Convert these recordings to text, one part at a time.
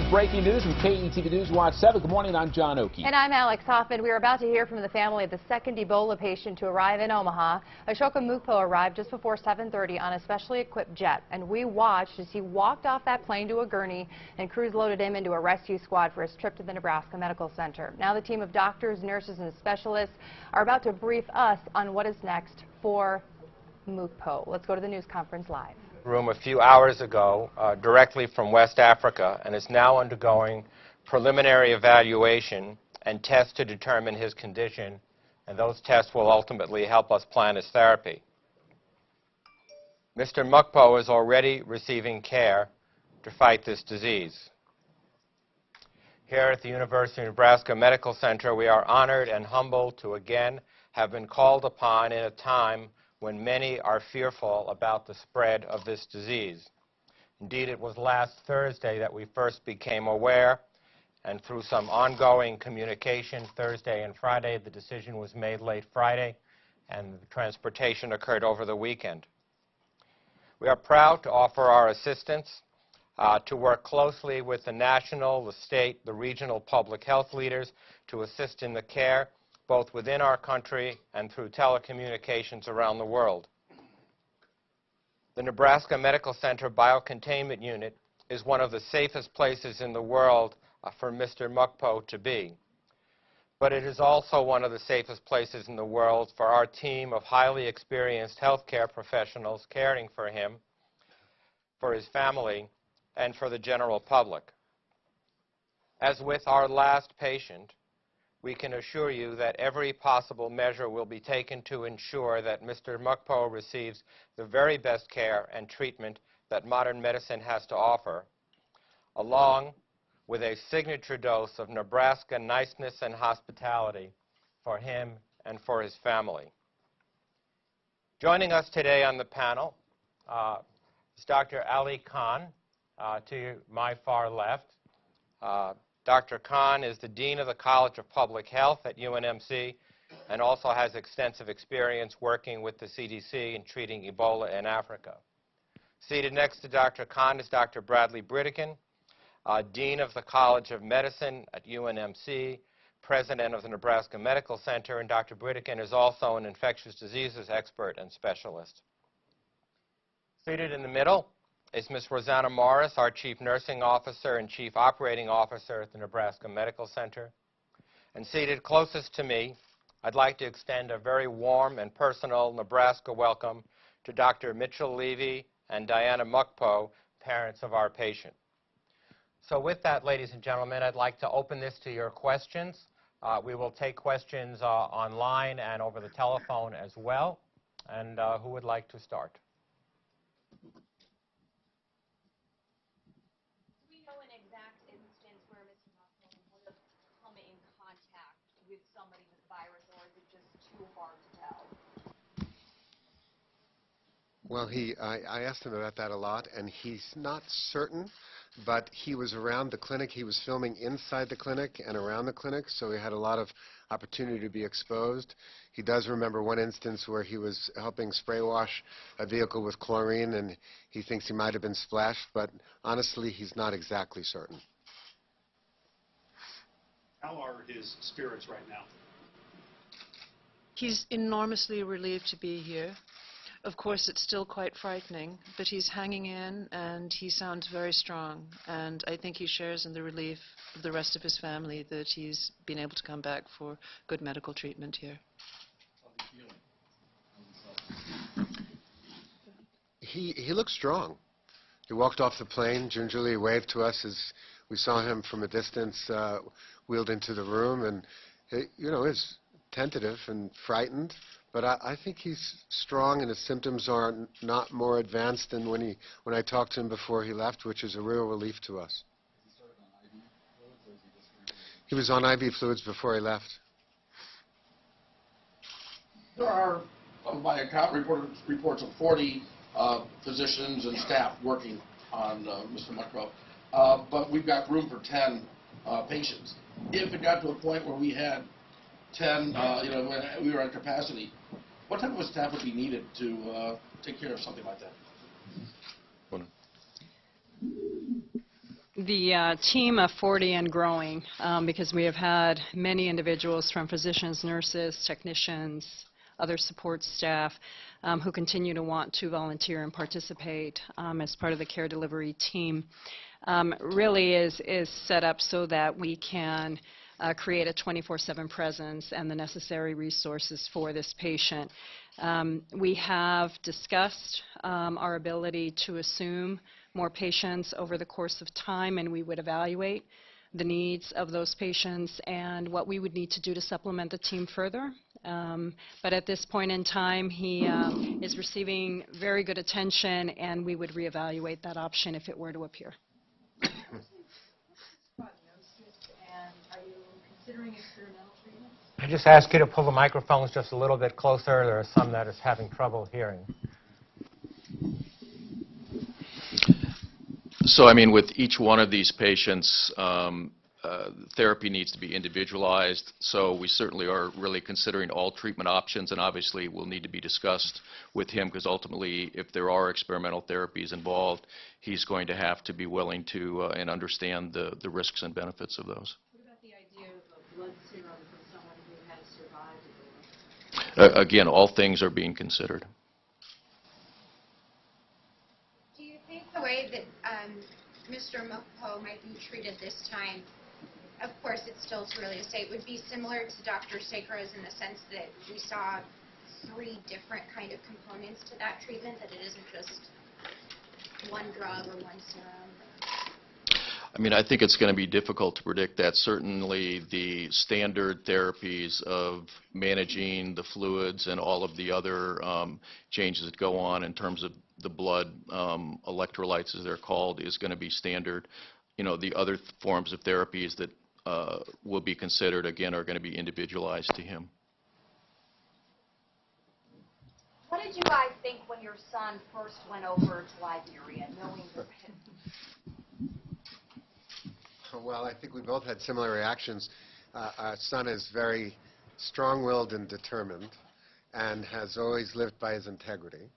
with breaking news from KETV News Watch 7. Good morning, I'm John Oakey. And I'm Alex Hoffman. We are about to hear from the family of the second Ebola patient to arrive in Omaha. Ashoka Mukpo arrived just before 7:30 on a specially equipped jet, and we watched as he walked off that plane to a gurney, and crews loaded him into a rescue squad for his trip to the Nebraska Medical Center. Now the team of doctors, nurses, and specialists are about to brief us on what is next for Mukpo. Let's go to the news conference live. Room a few hours ago directly from West Africa, and is now undergoing preliminary evaluation and tests to determine his condition, and those tests will ultimately help us plan his therapy. Mr. Mukpo is already receiving care to fight this disease. Here at the University of Nebraska Medical Center, we are honored and humbled to again have been called upon in a time when many are fearful about the spread of this disease. Indeed, it was last Thursday that we first became aware, and through some ongoing communication Thursday and Friday, the decision was made late Friday, and the transportation occurred over the weekend. We are proud to offer our assistance to work closely with the national, the state, the regional public health leaders to assist in the care both within our country and through telecommunications around the world. The Nebraska Medical Center Biocontainment Unit is one of the safest places in the world for Mr. Mukpo to be. But it is also one of the safest places in the world for our team of highly experienced healthcare professionals caring for him, for his family, and for the general public. As with our last patient, we can assure you that every possible measure will be taken to ensure that Mr. Mukpo receives the very best care and treatment that modern medicine has to offer, along with a signature dose of Nebraska niceness and hospitality for him and for his family. Joining us today on the panel is Dr. Ali Khan, to my far left. Dr. Khan is the Dean of the College of Public Health at UNMC and also has extensive experience working with the CDC in treating Ebola in Africa. Seated next to Dr. Khan is Dr. Bradley Britikin, Dean of the College of Medicine at UNMC, President of the Nebraska Medical Center, and Dr. Britikin is also an infectious diseases expert and specialist. Seated in the middle is Ms. Rosanna Morris, our Chief Nursing Officer and Chief Operating Officer at the Nebraska Medical Center. And seated closest to me, I'd like to extend a very warm and personal Nebraska welcome to Dr. Mitchell Levy and Diana Mukpo, parents of our patient. So with that, ladies and gentlemen, I'd like to open this to your questions. We will take questions online and over the telephone as well. And who would like to start? With somebody with the virus, or is it just too hard to tell? Well, I asked him about that a lot, and he's not certain, but he was around the clinic. He was filming inside the clinic and around the clinic, so he had a lot of opportunity to be exposed. He does remember one instance where he was helping spray wash a vehicle with chlorine, and he thinks he might have been splashed, but honestly, he's not exactly certain. How are his spirits right now? He's enormously relieved to be here. Of course, it's still quite frightening, but he's hanging in and he sounds very strong. And I think he shares in the relief of the rest of his family that he's been able to come back for good medical treatment here. He looks strong. He walked off the plane, gingerly waved to us as we saw him from a distance, wheeled into the room, and you know, is tentative and frightened, but I think he's strong, and his symptoms are not more advanced than when I talked to him before he left, which is a real relief to us. He was on IV fluids before he left. There are, by account, reports of 40 physicians and staff working on Mr. Mukpo, but we've got room for 10 patients. If it got to a point where we had 10, when we were at capacity, what type of a staff would be needed to take care of something like that? The team of 40 and growing, because we have had many individuals from physicians, nurses, technicians, other support staff who continue to want to volunteer and participate as part of the care delivery team, really is set up so that we can create a 24/7 presence and the necessary resources for this patient. We have discussed our ability to assume more patients over the course of time, and we would evaluate the needs of those patients and what we would need to do to supplement the team further. But at this point in time, he is receiving very good attention, and we would reevaluate that option if it were to appear. I just ask you to pull the microphones just a little bit closer. There are some that is having trouble hearing. So, I mean, with each one of these patients, therapy needs to be individualized. So we certainly are really considering all treatment options, and obviously will need to be discussed with him, because ultimately, if there are experimental therapies involved, he's going to have to be willing to and understand the risks and benefits of those. What about the idea of a blood serum from someone who has survived Ebola? Again, all things are being considered. Do you think the way that Mr. Mukpo might be treated this time, of course it's still too early to say, would be similar to Dr. Sekro's in the sense that we saw 3 different kind of components to that treatment, that it isn't just one drug or one serum? I mean, I think it's going to be difficult to predict that. Certainly the standard therapies of managing the fluids and all of the other changes that go on in terms of the blood electrolytes, as they're called, is going to be standard. You know, the other forms of therapies that will be considered, again, are going to be individualized to him. What did you guys think when your son first went over to Liberia, knowing your Well, I think we both had similar reactions. Our son is very strong-willed and determined and has always lived by his integrity.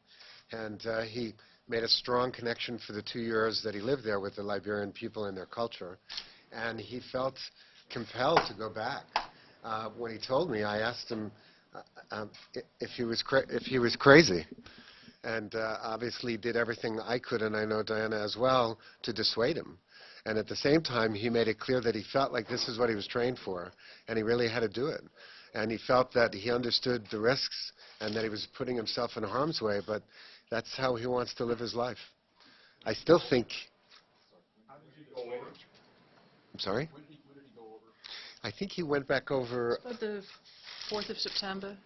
And he made a strong connection for the 2 years that he lived there with the Liberian people and their culture. And he felt compelled to go back. When he told me, I asked him if he was crazy. And obviously did everything I could, and I know Diana as well, to dissuade him. And at the same time, he made it clear that he felt like this is what he was trained for, and he really had to do it. And he felt that he understood the risks and that he was putting himself in harm's way, but that's how he wants to live his life. I still think... How did you go over? I'm sorry? When did he go over? I think he went back over... About the 4th of September.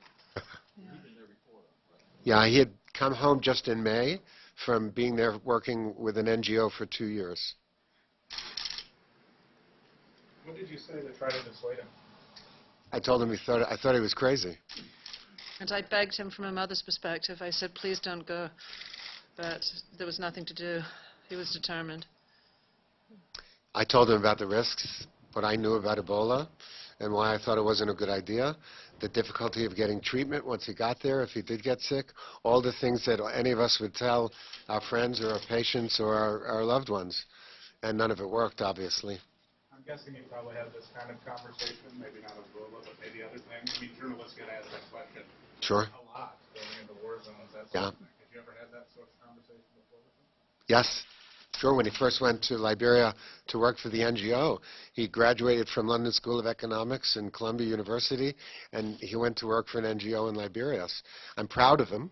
Yeah, he had come home just in May from being there working with an NGO for 2 years. What did you say to try to dissuade him? I told him I thought he was crazy. And I begged him from a mother's perspective. I said, please don't go. But there was nothing to do. He was determined. I told him about the risks, what I knew about Ebola, and why I thought it wasn't a good idea, the difficulty of getting treatment once he got there if he did get sick, all the things that any of us would tell our friends or our patients or our loved ones. And none of it worked, obviously. I'm guessing you probably had this kind of conversation, maybe not Ebola, but maybe other things. I mean, journalists get asked that question Sure. a lot going into war zones, that Yeah. sort of thing. Have you ever had that sort of conversation before with him? Yes. Sure, when he first went to Liberia to work for the NGO, he graduated from London School of Economics and Columbia University, and he went to work for an NGO in Liberia. I'm proud of him,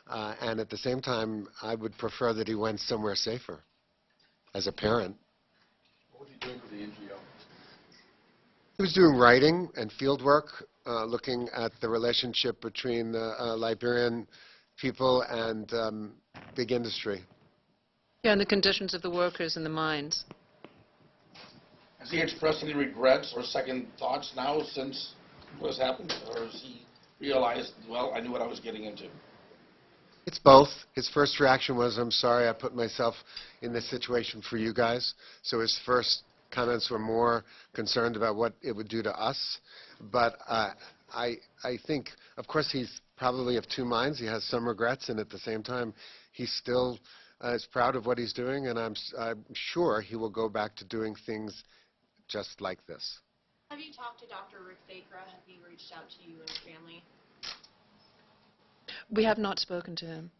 and at the same time, I would prefer that he went somewhere safer as a parent. What was he doing for the NGO? He was doing writing and field work, looking at the relationship between the Liberian people and big industry. Yeah, and the conditions of the workers in the mines. Has he expressed any regrets or second thoughts now since what has happened? Or has he realized, well, I knew what I was getting into? It's both. His first reaction was, I'm sorry I put myself in this situation for you guys. So his first comments were more concerned about what it would do to us. But I think, of course, he's probably of two minds. He has some regrets, and at the same time, he's still is proud of what he's doing, and I'm sure he will go back to doing things just like this. Have you talked to Dr. Rick Sacra? Have he reached out to you and your family? We have not spoken to him.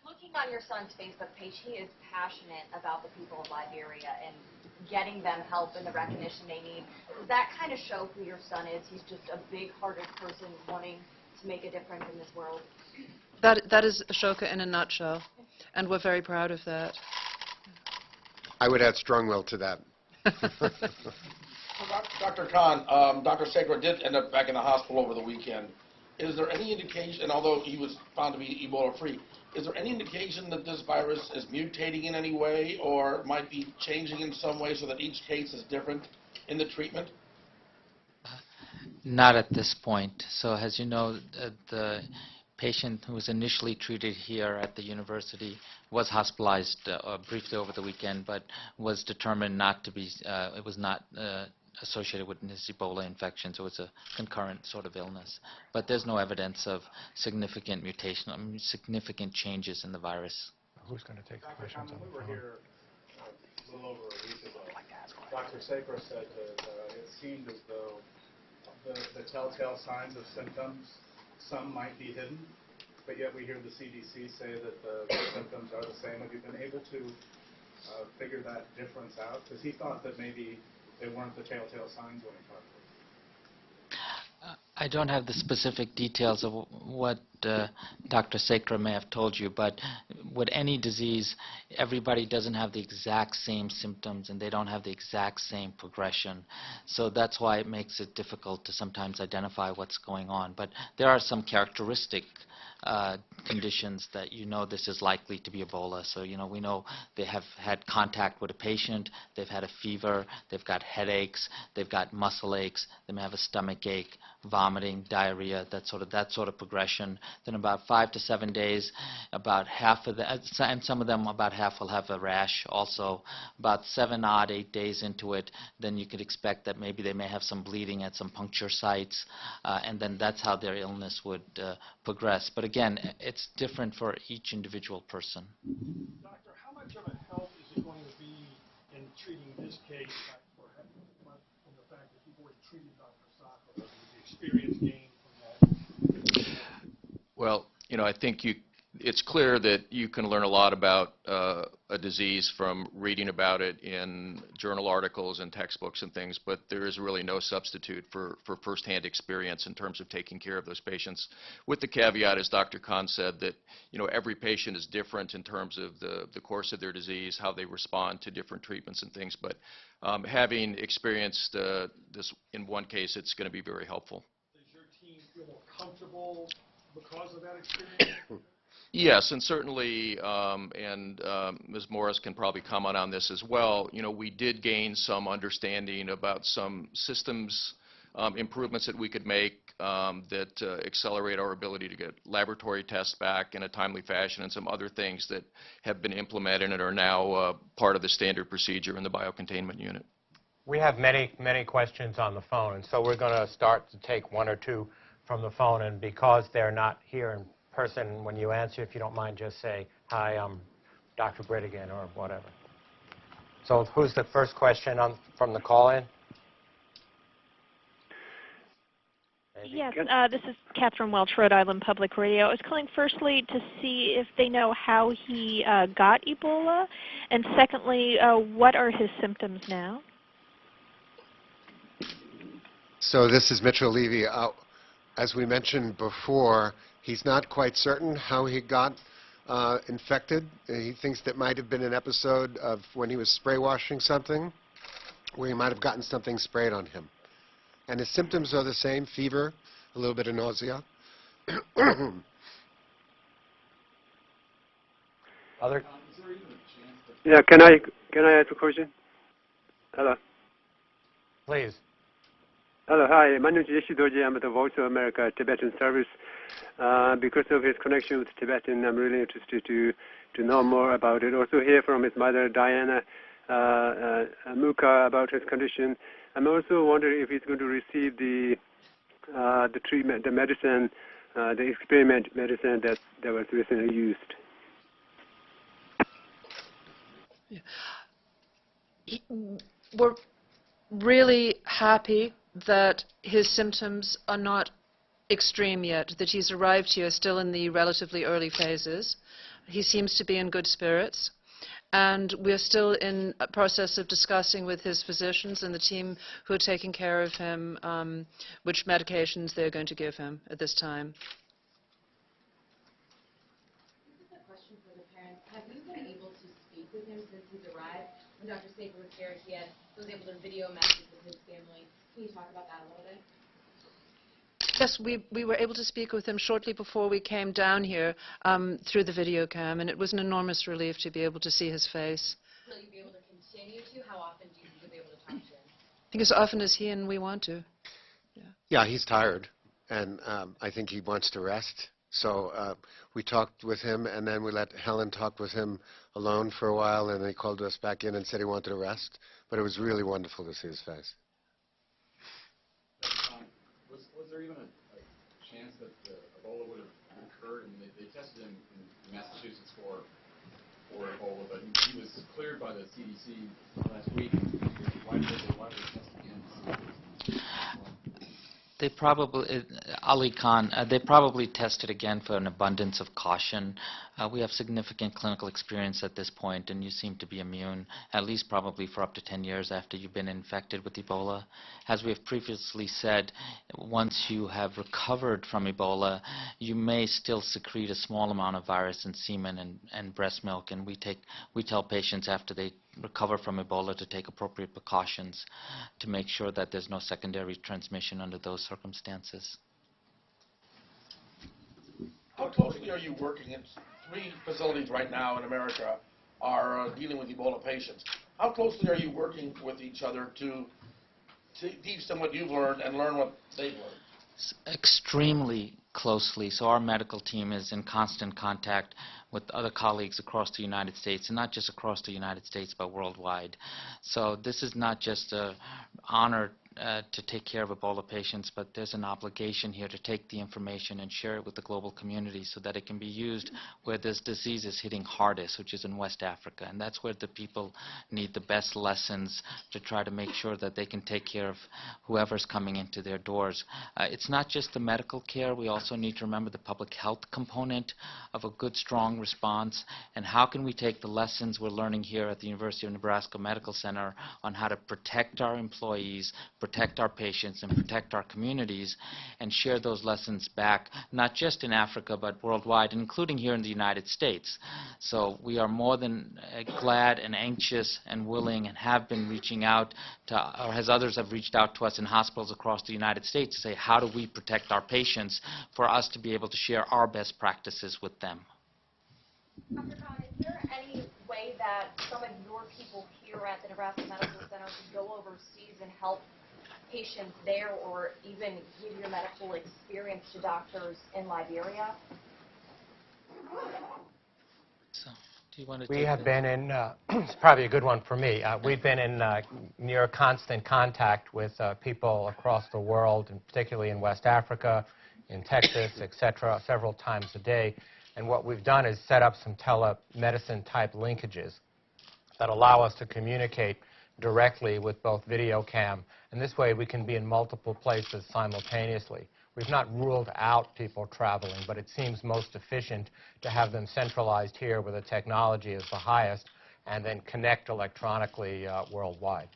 Looking on your son's Facebook page, he is passionate about the people of Liberia and getting them help and the recognition they need. Does that kind of show who your son is? He's just a big-hearted person wanting to make a difference in this world. That is Ashoka in a nutshell, and we're very proud of that. I would add strong will to that. Dr. Khan, Dr. Sacra did end up back in the hospital over the weekend. Is there any indication, although he was found to be Ebola-free, is there any indication that this virus is mutating in any way or might be changing in some way so that each case is different in the treatment? Not at this point. So as you know, the patient who was initially treated here at the university was hospitalized briefly over the weekend, but was determined not to be, it was not associated with this Ebola infection, so it's a concurrent sort of illness. But there's no evidence of significant mutation, significant changes in the virus. Who's going to take the questions on the phone? We were here a little over a week ago. Dr. Sacra said that it seemed as though the telltale signs of symptoms, some might be hidden, but yet we hear the CDC say that the symptoms are the same. Have you been able to figure that difference out? Because he thought that maybe they weren't the telltale signs when he talked to us. I don't have the specific details of what Dr. Sacra may have told you, but with any disease, everybody doesn't have the exact same symptoms and they don't have the exact same progression. So that's why it makes it difficult to sometimes identify what's going on. But there are some characteristic conditions that you know this is likely to be Ebola. So, you know, we know they have had contact with a patient, they've had a fever, they've got headaches, they've got muscle aches, they may have a stomach ache, vomiting, diarrhea, that sort of progression. Then about 5 to 7 days, about half of the, and some of them about half will have a rash also. About 8 days into it, then you could expect that maybe they may have some bleeding at some puncture sites, and then that's how their illness would progress. But again, it's different for each individual person. Doctor, how much of a help is it going to be in treating this case from the fact that you've already treated Dr. Sacra, the experience gained from that? Well, you know, I think it's clear that you can learn a lot about a disease from reading about it in journal articles and textbooks and things, but there is really no substitute for firsthand experience in terms of taking care of those patients, with the caveat, as Dr. Khan said, that, you know, every patient is different in terms of the course of their disease, how they respond to different treatments and things, but having experienced this in one case, it's going to be very helpful. Does your team feel more comfortable because of that experience? Yes, and certainly, Ms. Morris can probably comment on this as well. You know, we did gain some understanding about some systems improvements that we could make that accelerate our ability to get laboratory tests back in a timely fashion, and some other things that have been implemented and are now part of the standard procedure in the biocontainment unit. We have many, many questions on the phone, and so we're going to start to take one or two from the phone, and because they're not here in person, when you answer, if you don't mind, just say, hi, I'm Dr. Britt again, or whatever. So who's the first question from the call-in? Yes, this is Catherine Welch, Rhode Island Public Radio. I was calling firstly to see if they know how he got Ebola, and secondly, what are his symptoms now? So this is Mitchell Levy. As we mentioned before, he's not quite certain how he got infected. He thinks that might have been an episode of when he was spray washing something, where he might have gotten something sprayed on him. And his symptoms are the same: fever, a little bit of nausea. Other? Yeah, can I ask a question? Hello. Please. Hello, hi. My name is Yeshi Dorji. I'm at the Voice of America Tibetan Service. Because of his connection with Tibetan, I'm really interested to know more about it. Also hear from his mother, Diana Muka, about his condition. I'm also wondering if he's going to receive the treatment, the medicine, the experiment medicine that was recently used. We're really happy that his symptoms are not extreme yet, that he's arrived here still in the relatively early phases. He seems to be in good spirits. And we're still in a process of discussing with his physicians and the team who are taking care of him which medications they're going to give him at this time. This is a question for the parents. Have you been able to speak with him since he's arrived? When Dr. Saker was here, he was able to video message with his family. Can you talk about that a little bit? Yes, we were able to speak with him shortly before we came down here through the video cam, and it was an enormous relief to be able to see his face. Will you be able to continue to? How often do you think you'll be able to talk to him? I think as often as he and we want to. Yeah, he's tired, and I think he wants to rest. So we talked with him, and then we let Helen talk with him alone for a while, and then he called us back in and said he wanted to rest. But it was really wonderful to see his face. Was there even a chance that Ebola would have occurred? I mean, they tested him in Massachusetts for Ebola, but he was cleared by the CDC last week. Why did they test again? They probably, Ali Khan, they probably tested again for an abundance of caution. We have significant clinical experience at this point, and you seem to be immune, at least probably for up to 10 years after you've been infected with Ebola. As we have previously said, once you have recovered from Ebola, you may still secrete a small amount of virus in semen and breast milk, and we tell patients after they recover from Ebola to take appropriate precautions to make sure that there's no secondary transmission under those circumstances. How closely are you working? In 3 facilities right now in America are dealing with Ebola patients. How closely are you working with each other to teach them what you've learned and learn what they've learned? Extremely closely. So our medical team is in constant contact with other colleagues across the United States, and not just across the United States, but worldwide. So this is not just an honor to take care of Ebola patients, but there's an obligation here to take the information and share it with the global community so that it can be used where this disease is hitting hardest, which is in West Africa. And that's where the people need the best lessons to try to make sure that they can take care of whoever's coming into their doors. It's not just the medical care. We also need to remember the public health component of a good, strong response. And how can we take the lessons we're learning here at the University of Nebraska Medical Center on how to protect our employees, protect our patients, and protect our communities, and share those lessons back, not just in Africa, but worldwide, including here in the United States. So we are more than glad and anxious and willing, and have been reaching out to, or as others have reached out to us in hospitals across the United States to say, how do we protect our patients, for us to be able to share our best practices with them. Dr. Khan, is there any way that some of your people here at the Nebraska Medical Center could go overseas and help patients there, or even give your medical experience to doctors in Liberia? So, do you want to We have been in, it's probably a good one for me, we've been in near constant contact with people across the world, and particularly in West Africa, in Texas, etc., several times a day. And what we've done is set up some telemedicine type linkages that allow us to communicate directly with both video cam, and this way we can be in multiple places simultaneously. We've not ruled out people traveling, but it seems most efficient to have them centralized here where the technology is the highest, and then connect electronically worldwide.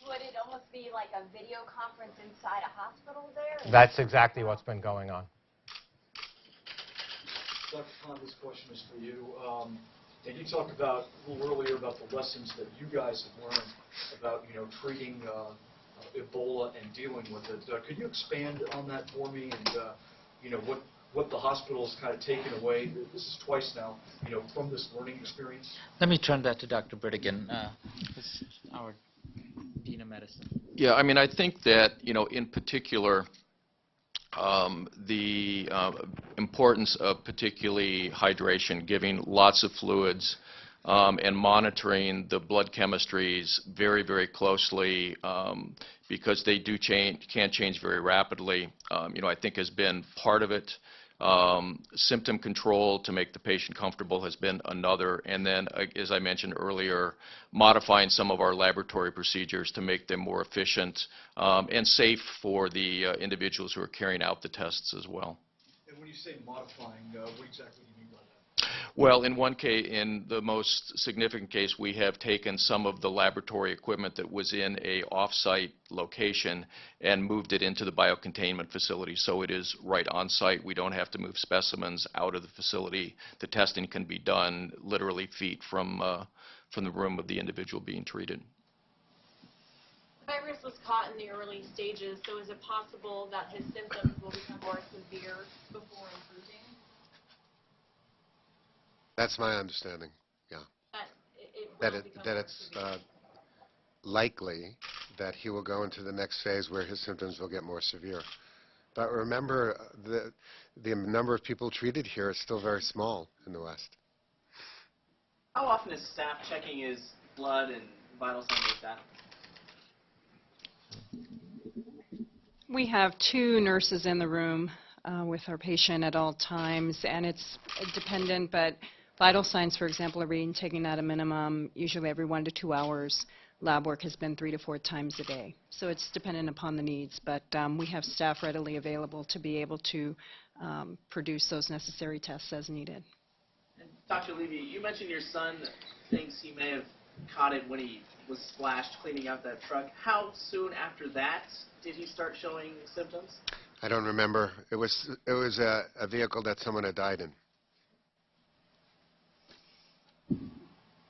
Would it almost be like a video conference inside a hospital there? That's exactly what's been going on. Dr. Khan, this question is for you. And you talked about a little earlier about the lessons that you guys have learned about, treating Ebola and dealing with it. Could you expand on that for me, and what the hospital has kind of taken away? This is twice now, from this learning experience. Let me turn that to Dr. Britigan, our Dean of Medicine. Yeah, I mean, I think that in particular, the importance of particularly hydration, giving lots of fluids, and monitoring the blood chemistries very, very closely, because they can change very rapidly, I think has been part of it. Symptom control to make the patient comfortable has been another. And then, as I mentioned earlier, modifying some of our laboratory procedures to make them more efficient and safe for the individuals who are carrying out the tests as well. And when you say modifying, what exactly do you mean by that? Well, in one case, in the most significant case, we have taken some of the laboratory equipment that was in a off-site location and moved it into the biocontainment facility, so it is right on site. We don't have to move specimens out of the facility. The testing can be done literally feet from the room of the individual being treated. The virus was caught in the early stages, so is it possible that his symptoms will become more severe before improving? That's my understanding, yeah. That it's likely that he will go into the next phase where his symptoms will get more severe. But remember, the number of people treated here is still very small in the West. How often is staff checking his blood and vital signs like that? We have 2 nurses in the room with our patient at all times, and it's dependent, but vital signs, for example, are being taken at a minimum, usually every 1 to 2 hours. Lab work has been 3 to 4 times a day. So it's dependent upon the needs, but we have staff readily available to be able to produce those necessary tests as needed. And Dr. Levy, you mentioned your son thinks he may have caught it when he was splashed cleaning out that truck. How soon after that did he start showing symptoms? I don't remember. It was a vehicle that someone had died in.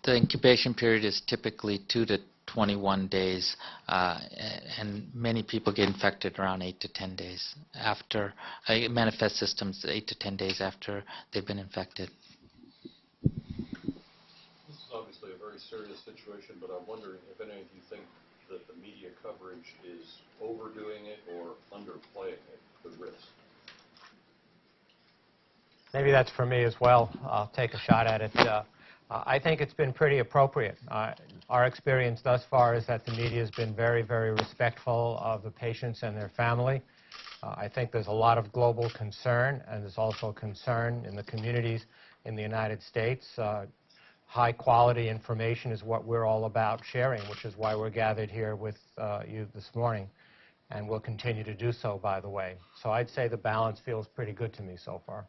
The incubation period is typically 2 to 21 days, and many people get infected around 8 to 10 days after, manifest symptoms 8 to 10 days after they've been infected. This is obviously a very serious situation, but I'm wondering if any of you think that the media coverage is overdoing it or underplaying it, the risk. Maybe that's for me as well. I'll take a shot at it. I think it's been pretty appropriate. Our experience thus far is that the media has been very, very respectful of the patients and their family. I think there's a lot of global concern, and there's also concern in the communities in the United States. High-quality information is what we're all about sharing, which is why we're gathered here with you this morning, and we'll continue to do so, by the way. So I'd say the balance feels pretty good to me so far.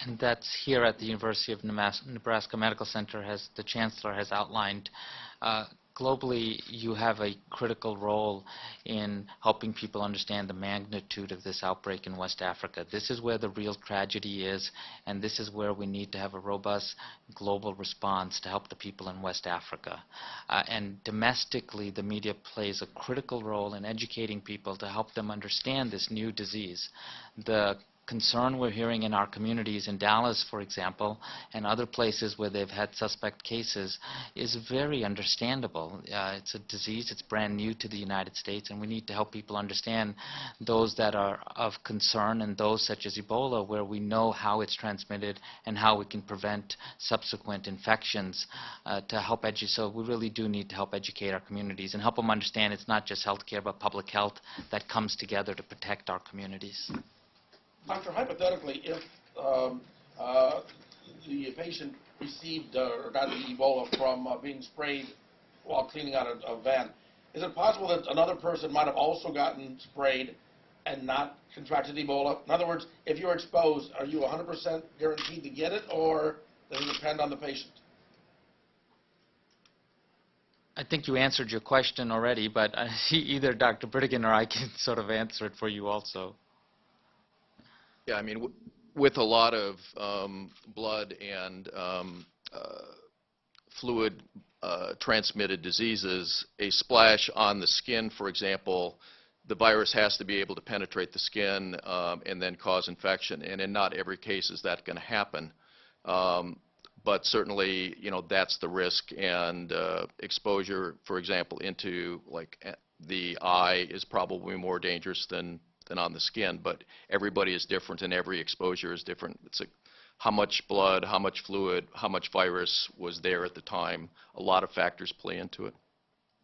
And that's here at the University of Nebraska Medical Center, as the Chancellor has outlined. Globally, you have a critical role in helping people understand the magnitude of this outbreak in West Africa. This is where the real tragedy is, and this is where we need to have a robust global response to help the people in West Africa. And domestically, the media plays a critical role in educating people to help them understand this new disease. The concern we're hearing in our communities in Dallas, for example, and other places where they've had suspect cases is very understandable. It's a disease, it's brand new to the United States, and we need to help people understand those that are of concern and those such as Ebola, where we know how it's transmitted and how we can prevent subsequent infections to help educate. So we really do need to help educate our communities and help them understand it's not just healthcare but public health that comes together to protect our communities. Doctor, hypothetically, if the patient received or got the Ebola from being sprayed while cleaning out a van, is it possible that another person might have also gotten sprayed and not contracted Ebola? In other words, if you're exposed, are you 100% guaranteed to get it, or does it depend on the patient? I think you answered your question already, but either Dr. Britigan or I can sort of answer it for you also. Yeah, I mean, with a lot of blood and fluid transmitted diseases, a splash on the skin, for example, the virus has to be able to penetrate the skin and then cause infection. And in not every case is that going to happen. But certainly, you know, that's the risk. And exposure, for example, into like the eye is probably more dangerous than on the skin, but everybody is different and every exposure is different. It's how much blood, how much fluid, how much virus was there at the time. A lot of factors play into it.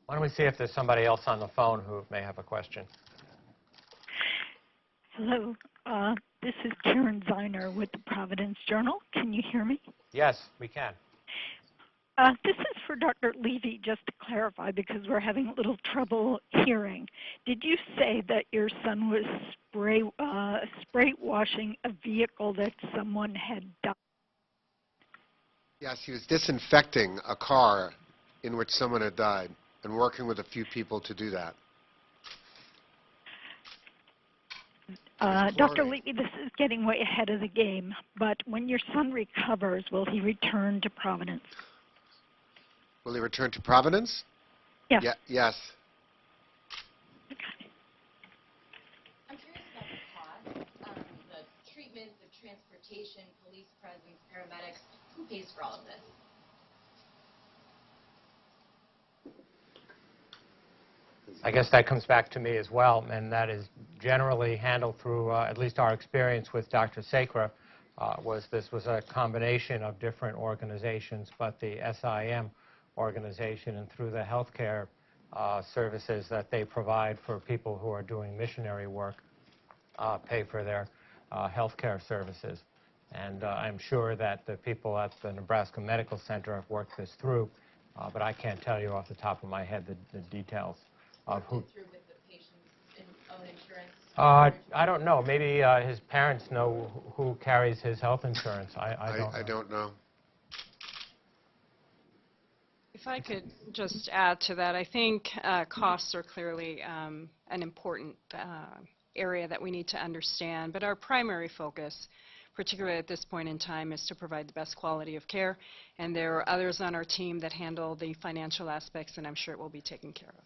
Why don't we see if there's somebody else on the phone who may have a question? Hello. This is Karen Ziner with the Providence Journal. Can you hear me? Yes, we can. This is for Dr. Levy, just to clarify, because we're having a little trouble hearing. Did you say that your son was spray washing a vehicle that someone had died? Yes, he was disinfecting a car in which someone had died and working with a few people to do that. Dr. Levy, this is getting way ahead of the game, but when your son recovers, will he return to Providence? Will he return to Providence? Yes. Yes. I'm curious about the cost, the treatment, the transportation, police presence, paramedics. Who pays for all of this? I guess that comes back to me as well, and that is generally handled through, at least our experience with Dr. Sakra, this was a combination of different organizations, but the SIM organization and through the healthcare services that they provide for people who are doing missionary work pay for their healthcare services. And I'm sure that the people at the Nebraska Medical Center have worked this through, but I can't tell you off the top of my head the details of who. Through with the patient's own insurance? I don't know. Maybe his parents know who carries his health insurance. I don't know. If I could just add to that, I think costs are clearly an important area that we need to understand, but our primary focus, particularly at this point in time, is to provide the best quality of care, and there are others on our team that handle the financial aspects, and I'm sure it will be taken care of.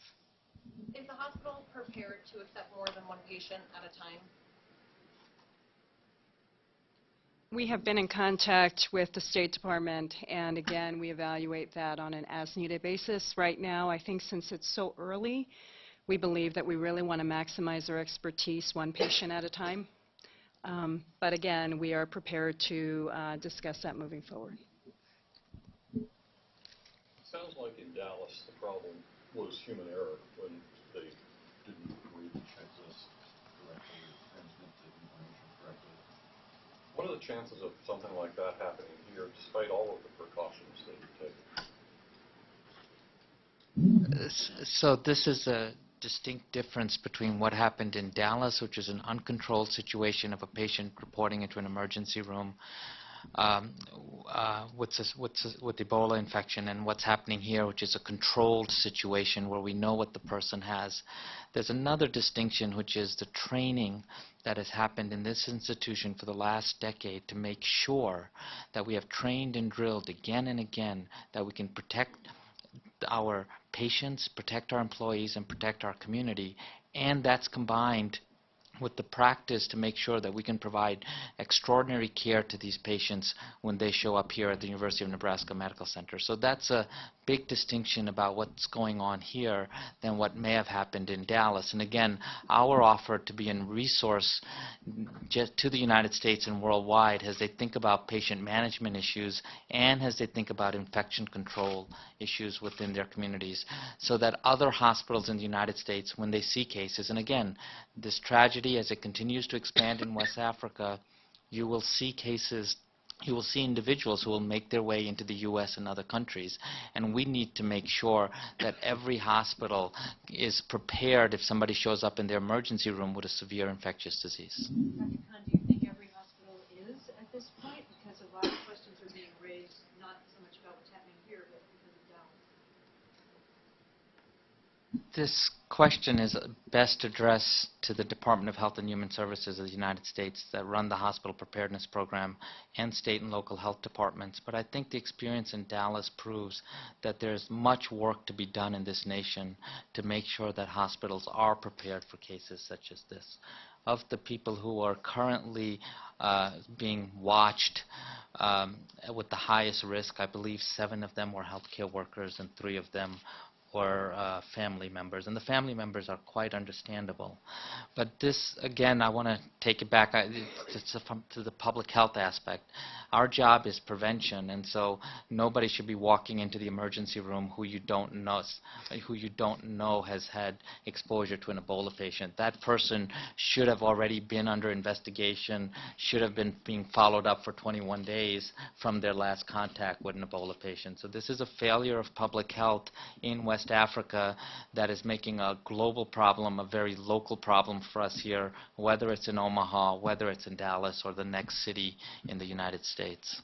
Is the hospital prepared to accept more than one patient at a time? We have been in contact with the State Department, and again, we evaluate that on an as-needed basis. Right now, I think since it's so early, we believe that we really want to maximize our expertise one patient at a time. But again, we are prepared to discuss that moving forward. It sounds like in Dallas the problem was human error when they didn't read the checklist correctly or transmit the information correctly. What are the chances of something like that happening here, despite all of the precautions that you take? So this is a distinct difference between what happened in Dallas, which is an uncontrolled situation of a patient reporting into an emergency room with Ebola infection, and what's happening here, which is a controlled situation where we know what the person has. There's another distinction, which is the training that has happened in this institution for the last decade to make sure that we have trained and drilled again and again that we can protect our patients, protect our employees, and protect our community, and that's combined with the practice to make sure that we can provide extraordinary care to these patients when they show up here at the University of Nebraska Medical Center. So that's a big distinction about what's going on here than what may have happened in Dallas. And again, our offer to be in resource just to the United States and worldwide as they think about patient management issues and as they think about infection control issues within their communities, so that other hospitals in the United States, when they see cases, and again, this tragedy as it continues to expand in West Africa, you will see cases, you will see individuals who will make their way into the U.S. and other countries. And we need to make sure that every hospital is prepared if somebody shows up in their emergency room with a severe infectious disease. Dr. Khan, do you think every hospital is at this point? Because a lot of questions are being raised, not so much about what's happening here, but because of Dallas. This question is best addressed to the Department of Health and Human Services of the United States that run the hospital preparedness program and state and local health departments. But I think the experience in Dallas proves that there's much work to be done in this nation to make sure that hospitals are prepared for cases such as this. Of the people who are currently being watched with the highest risk, I believe 7 of them were healthcare workers and 3 of them or family members, and the family members are quite understandable. But this, again, I want to take it back to the public health aspect. Our job is prevention, and so nobody should be walking into the emergency room who you don't know has had exposure to an Ebola patient. That person should have already been under investigation, should have been being followed up for 21 days from their last contact with an Ebola patient. So this is a failure of public health in West Africa that is making a global problem a very local problem for us here, whether it's in Omaha, whether it's in Dallas, or the next city in the United States.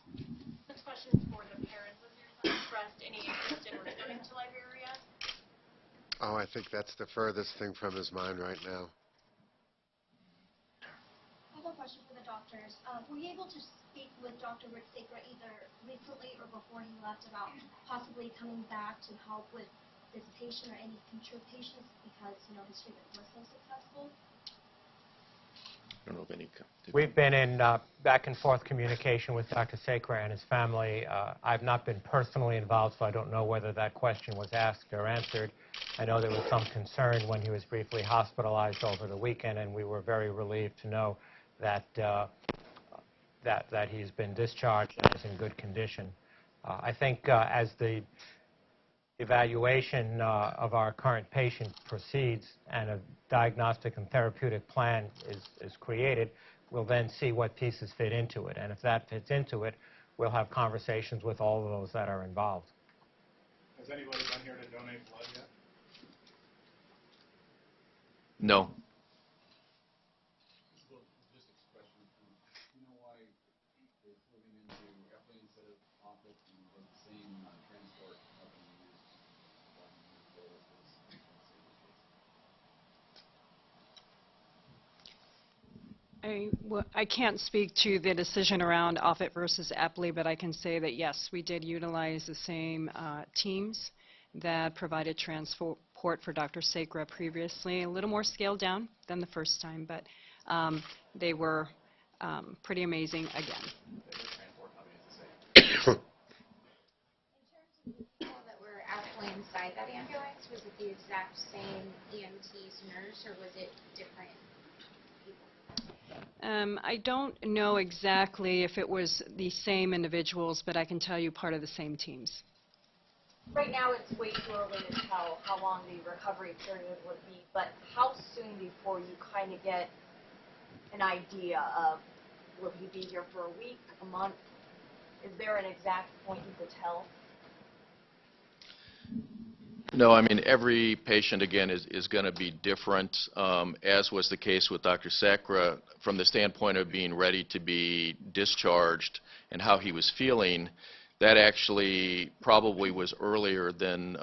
This question is for the parents of your son. Expressed any interest in returning to Liberia? Oh, I think that's the furthest thing from his mind right now. I have a question for the doctors. Were you able to speak with Dr. Rick Sacra either recently or before he left about possibly coming back to help with this patient or any future patients because, you know, his treatment was so successful? I don't know of any. We've been in back and forth communication with Dr. Sacra and his family. I've not been personally involved, so I don't know whether that question was asked or answered. I know there was some concern when he was briefly hospitalized over the weekend, and we were very relieved to know that that he's been discharged and is in good condition. I think as the evaluation of our current patient proceeds and a diagnostic and therapeutic plan is created, we'll then see what pieces fit into it. And if that fits into it, we'll have conversations with all of those that are involved. Has anybody been here to donate blood yet? No. I can't speak to the decision around Offutt versus Epley, but I can say that yes, we did utilize the same teams that provided transport for Dr. Sacra previously, a little more scaled down than the first time, but they were pretty amazing again. In terms of the people that were actually inside that ambulance, was it the exact same EMT's nurse, or was it different people? I don't know exactly if it was the same individuals, but I can tell you part of the same teams. Right now, it's way too early to tell how long the recovery period would be, but how soon before you kind of get an idea of, will he be here for a week, a month? Is there an exact point you could tell? No, I mean, every patient, again, is going to be different, as was the case with Dr. Sacra, from the standpoint of being ready to be discharged and how he was feeling. That actually probably was earlier than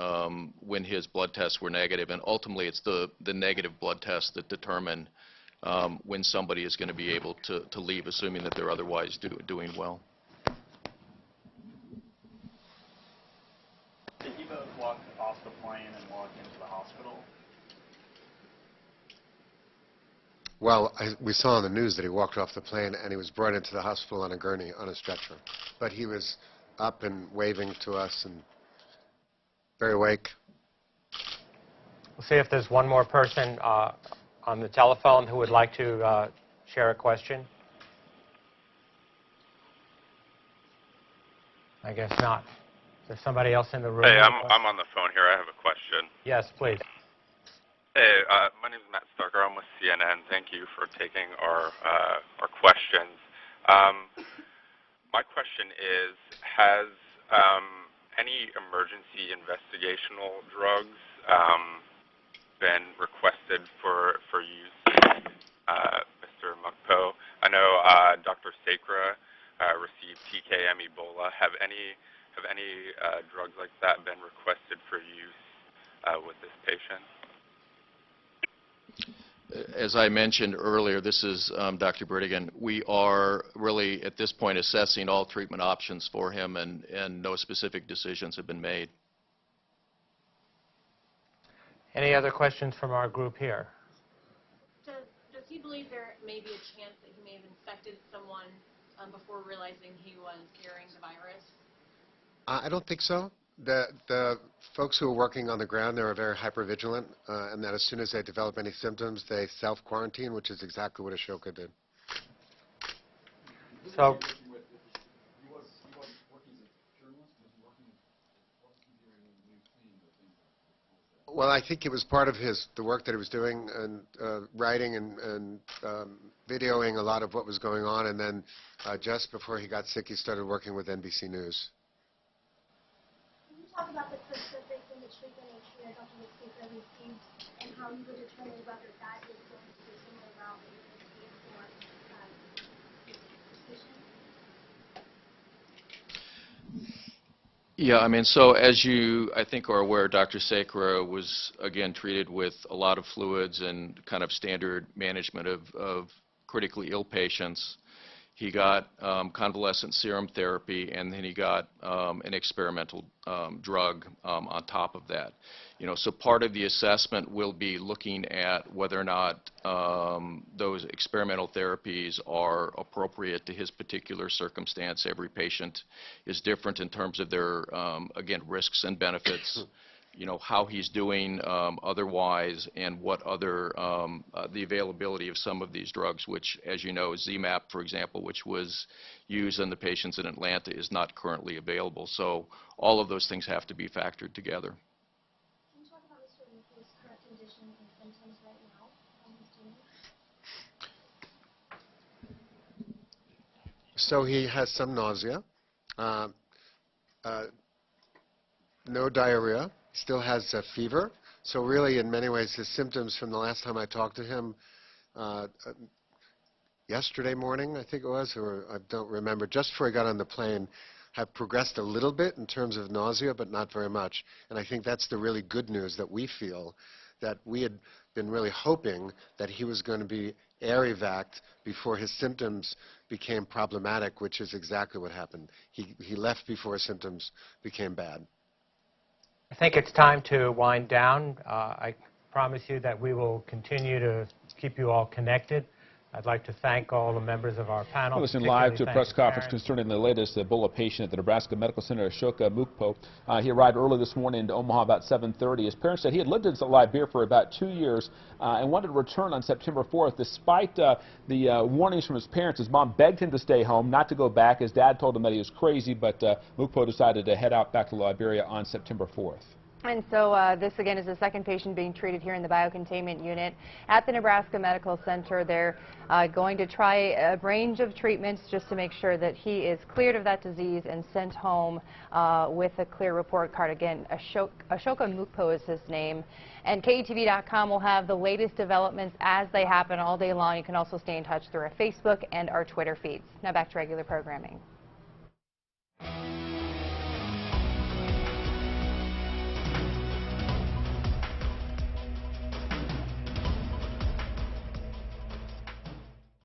when his blood tests were negative, and ultimately it's the negative blood tests that determine when somebody is going to be able to leave, assuming that they're otherwise doing well. Did he both walk off the plane and walk into the hospital? Well, we saw on the news that he walked off the plane and he was brought into the hospital on a gurney, on a stretcher. But he was up and waving to us and very awake. We'll see if there's one more person on the telephone who would like to share a question. I guess not. Is there somebody else in the room? Hey, I'm on the phone here. I have a question. Yes, please. Hey, my name is Matt Starker. I'm with CNN. Thank you for taking our questions. My question is, has any emergency investigational drugs been requested for use in Mr. Mukpo? I know Dr. Sacra received TKM Ebola. Have any drugs like that been requested for use with this patient? As I mentioned earlier, this is Dr. Britigan. We are really, at this point, assessing all treatment options for him, and no specific decisions have been made. Any other questions from our group here? Does he believe there may be a chance that he may have infected someone before realizing he was carrying the virus? I don't think so. The folks who are working on the ground, they are very hypervigilant, and that as soon as they develop any symptoms, they self-quarantine, which is exactly what Ashoka did. So, Well, I think it was part of the work that he was doing and writing and videoing a lot of what was going on, and then just before he got sick, he started working with NBC News. Can you talk about the specifics in the treatment and care Dr. Whitaker received and how you would determine whether that is going to be similar route that you're going to take for this patient? Yeah, I mean, so as you, I think, are aware, Dr. Sacra was, again, treated with a lot of fluids and kind of standard management of critically ill patients. He got convalescent serum therapy, and then he got an experimental drug on top of that. You know, so part of the assessment will be looking at whether or not those experimental therapies are appropriate to his particular circumstance. Every patient is different in terms of their, again, risks and benefits. You know, how he's doing otherwise, and what other, the availability of some of these drugs, which, as you know, ZMapp, for example, which was used in the patients in Atlanta, is not currently available. So all of those things have to be factored together. Can you talk about Mr. Whitaker's current condition and symptoms right now? How he's doing? So he has some nausea, no diarrhea. Still has a fever. So really, in many ways, his symptoms from the last time I talked to him, yesterday morning, I think it was, or I don't remember, just before he got on the plane, have progressed a little bit in terms of nausea, but not very much. And I think that's the really good news that we feel, that we had been really hoping that he was going to be air-evac'd before his symptoms became problematic, which is exactly what happened. He left before his symptoms became bad. I think it's time to wind down. I promise you that we will continue to keep you all connected. I'd like to thank all the members of our panel. We're listening live to a press conference concerning the latest Ebola patient at the Nebraska Medical Center, Ashoka Mukpo. He arrived early this morning into Omaha about 7:30. His parents said he had lived in Liberia for about 2 years and wanted to return on September 4th. Despite the warnings from his parents, his mom begged him to stay home, not to go back. His dad told him that he was crazy, but Mukpo decided to head out back to Liberia on September 4th. And so this, again, is the second patient being treated here in the biocontainment unit at the Nebraska Medical Center. They're going to try a range of treatments just to make sure that he is cleared of that disease and sent home with a clear report card. Again, Ashoka Mukpo is his name. And KETV.com will have the latest developments as they happen all day long. You can also stay in touch through our Facebook and our Twitter feeds. Now back to regular programming.